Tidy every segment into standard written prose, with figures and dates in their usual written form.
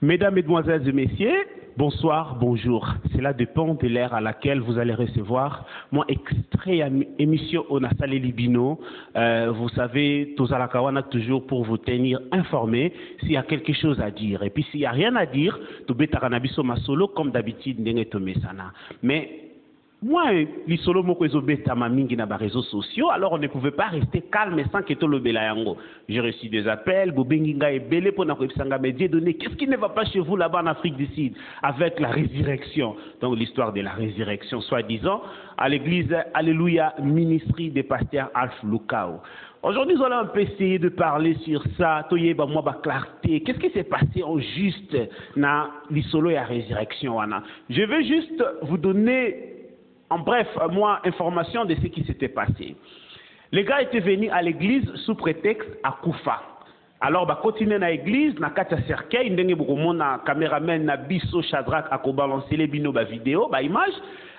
Mesdames, Mesdemoiselles et Messieurs, bonsoir, bonjour. Cela dépend de l'ère à laquelle vous allez recevoir mon extrait émission au Nassale Libino. Vous savez, Tozalakawana toujours pour vous tenir informé s'il y a quelque chose à dire. Et puis s'il n'y a rien à dire, Tobetarabiso Masolo comme d'habitude, mais moi, les solo moko ezobeta mamingi na ba réseaux sociaux, alors on ne pouvait pas rester calme sans que tout le belayango. J'ai reçu des appels, bobenginga et belé pour na koebisanga médias donné. Qu'est-ce qui ne va pas chez vous là-bas en Afrique du Sud avec la résurrection? Donc l'histoire de la résurrection, soi-disant, à l'église Alléluia Ministry des pasteurs Alf Lukao. Aujourd'hui, nous allons un peu essayer de parler sur ça, clarté. Qu'est-ce qui s'est passé au juste dans l'isolo et la résurrection? Je veux juste vous donner en bref, moi, information de ce qui s'était passé. Les gars étaient venus à l'église sous prétexte à Koufa. Alors, bah, continuer dans l'église, na katia cercueil, ndenge beaucoup na caméraman na biso Shadrach a balancer les bino ba vidéo, ba image.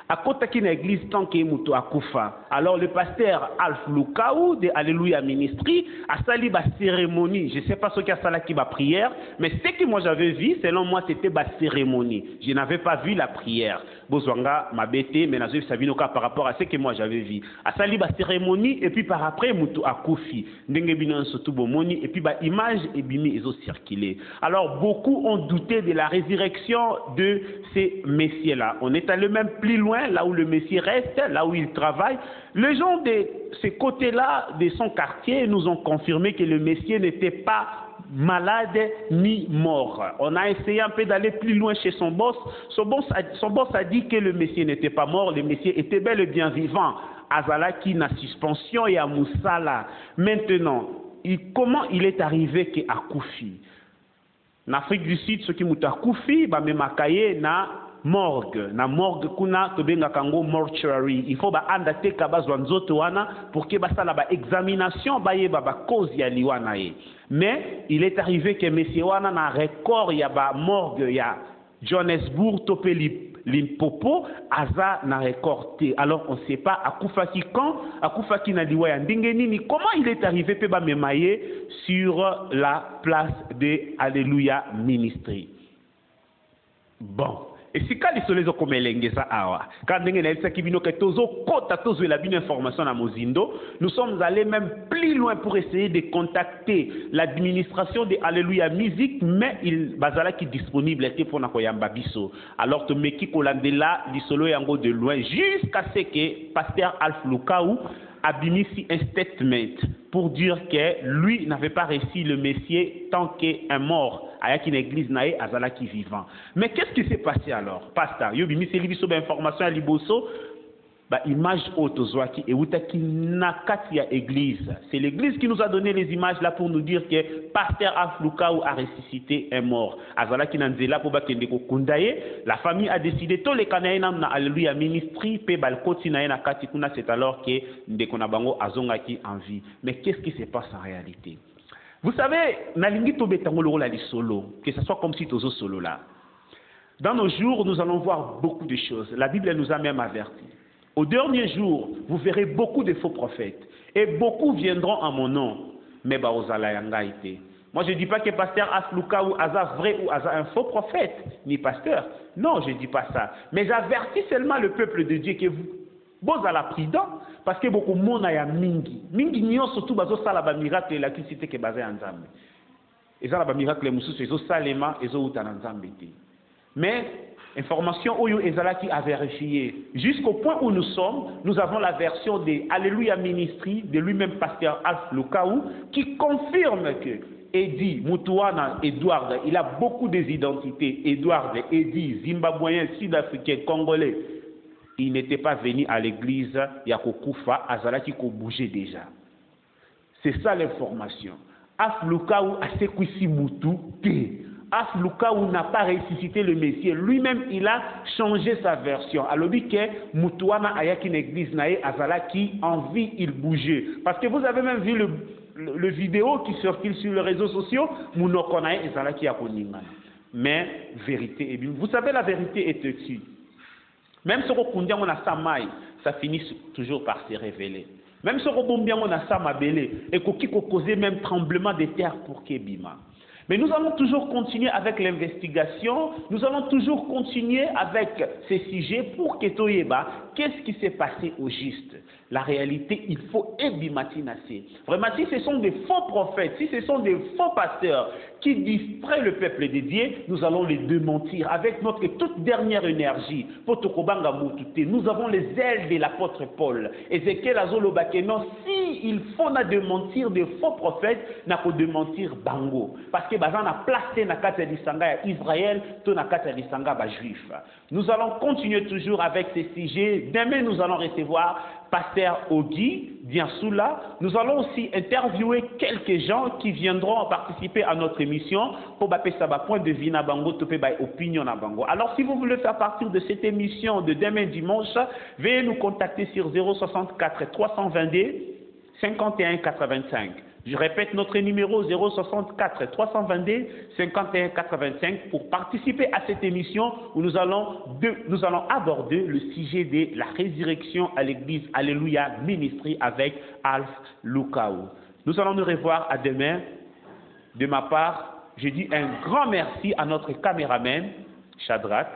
À côté qui l'église tant que muto à Koufa. Alors le pasteur Alf Lukao de Alléluia Ministry a sali ba cérémonie. Je ne sais pas ce qu'il y a sala qui ba prière, mais ce que moi j'avais vu, selon moi c'était ba cérémonie. Je n'avais pas vu la prière. Bozwanga m'a bêté, mais nazo sabinoka par rapport à ce que moi j'avais vu. A sali ba cérémonie et puis par après muto à Koufi. Ndenge bino surtout bomoni et puis ba image et bimi ils ont circulé. Alors beaucoup ont douté de la résurrection de ces messieurs là. On est allé même plus loin, là où le Messie reste, là où il travaille. Les gens de ces côtés-là, de son quartier, nous ont confirmé que le Messie n'était pas malade ni mort. On a essayé un peu d'aller plus loin chez son boss. Son boss a dit que le Messie n'était pas mort, le Messie était bel et bien vivant. Azalaki na suspension et à Moussala. Maintenant, comment il est arrivé qu'à Koufi? En Afrique du Sud, ce qui m'a Koufi, bah, même na morgue, na morgue kuna tobenga kango mortuary. Il faut ba andate kabazwa nzoto wana pour que basa la ba examination ba yeba ba cause ya liwana ye. Mais il est arrivé que monsieur wana na record ya ba morgue ya Johannesburg topeli Limpopo aza na record. Alors on ne sait pas akufaki quand, akufaki na liwa ya ndenge nini, comment il est arrivé pe ba memaye sur la place de Alléluia Ministry. Bon. Et si quand les soleils ont comme ça awa, quand nous avons la bonne information à Mozindo, nous sommes allés même plus loin pour essayer de contacter l'administration de Alléluia Musique, mais il bazala qui disponible était pour nakoyamba biso. Alors to meki kolandela lisolo yango de loin jusqu'à ce que pasteur Alf Lukao a mis un statement pour dire que lui n'avait pas reçu le Messie tant qu'un mort avec une église naïe azala qui vivant. Mais qu'est-ce qui s'est passé alors? Pasteur, yo bimi c'est libiso information à liboso ba image autozoaki et utaki nakati ya église. C'est l'église qui nous a donné les images là pour nous dire que pasteur Alf Lukao a ressuscité un mort. Azala ki nanzela po ba kende ko kundaye, la famille a décidé tous les Canadiens na Alléluia Ministry pe balkoti na na kati kuna, c'est alors que ndeko na bango azongaki en vie. Mais qu'est-ce qui se passe en réalité? Vous savez, nalingi tobe tangolo la solo, que ce soit comme si tozo solo là. Dans nos jours, nous allons voir beaucoup de choses. La Bible nous a même avertis. Au dernier jour, vous verrez beaucoup de faux prophètes. Et beaucoup viendront en mon nom. Mais moi, je ne dis pas que pasteur Alf Lukao Aza vrai ou Aza un faux prophète, ni pasteur. Non, je ne dis pas ça. Mais j'avertis seulement le peuple de Dieu que vous, à la prudence, parce que beaucoup de monde a mingi. Mingi nyon surtout bazo sala ba miracle la cité que basé en Nzambe. Et ça la ba miracle mususu ezo salema ezo uta Nzambe. Mais information oyo ezala qui a vérifié. Jusqu'au point où nous sommes, nous avons la version de Alléluia Ministry de lui-même pasteur Alf Lukao qui confirme que Eddie Mutuana Edouard, il a beaucoup des identités. Edouard, Eddie, Zimbabwéen, Sud-Africain, Congolais. Il n'était pas venu à l'église Yakokoufa, Azalaki ko bougeait déjà. C'est ça l'information. Alf Lukao a sekwisi mutu te. Alf Lukao n'a pas ressuscité le Messie. Lui-même, il a changé sa version. Alors, dit que Mutuana ayaki une église nae Azalaki en vie, il bougeait. Parce que vous avez même vu le vidéo qui circule sur les réseaux sociaux, Munokonae Azalaki Akoningana. Mais, vérité, vous savez, la vérité est dessus. Même si on a Samaï, ça finit toujours par se révéler. Même si on a Samabele, et qu'on cause même tremblement de terre pour Kebima. Mais nous allons toujours continuer avec l'investigation, nous allons toujours continuer avec ces sujets pour que Toyeba, qu'est-ce qui s'est passé au juste? La réalité, il faut ébimatinasser. Vraiment, si ce sont des faux prophètes, si ce sont des faux pasteurs qui distraient le peuple de Dieu, nous allons les démentir avec notre toute dernière énergie. Nous avons les ailes de l'apôtre Paul. Ézéchiel Azolobakeno, si il faut démentir des faux prophètes, n'a pas démentir Bango. Parce que bazan a placé na kata disanga Israël, to na kata disanga ba juif. Nous allons continuer toujours avec ces sujets. Demain, nous allons recevoir Pasteur Ogi Diansula. Nous allons aussi interviewer quelques gens qui viendront participer à notre émission pour baper ça point de vue na bango, topé by opinion na bango. Alors, si vous voulez faire partie de cette émission de demain dimanche, veuillez nous contacter sur 064 322 51 85. Je répète notre numéro 064 322 51 85 pour participer à cette émission où nous allons aborder le sujet de la résurrection à l'église Alléluia Ministry avec Alf Lukaou. Nous allons nous revoir à demain. De ma part, je dis un grand merci à notre caméraman Shadrach.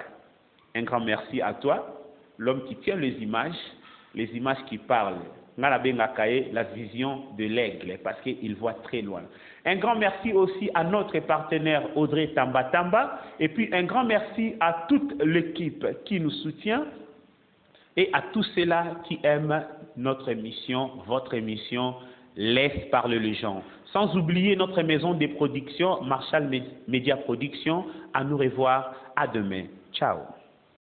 Un grand merci à toi, l'homme qui tient les images qui parlent. La vision de l'aigle, parce qu'il voit très loin. Un grand merci aussi à notre partenaire Audrey Tamba, et puis un grand merci à toute l'équipe qui nous soutient, et à tous ceux-là qui aiment notre émission, votre émission, Laisse parler les gens. Sans oublier notre maison de production, Marshall Media Production. À nous revoir, à demain. Ciao.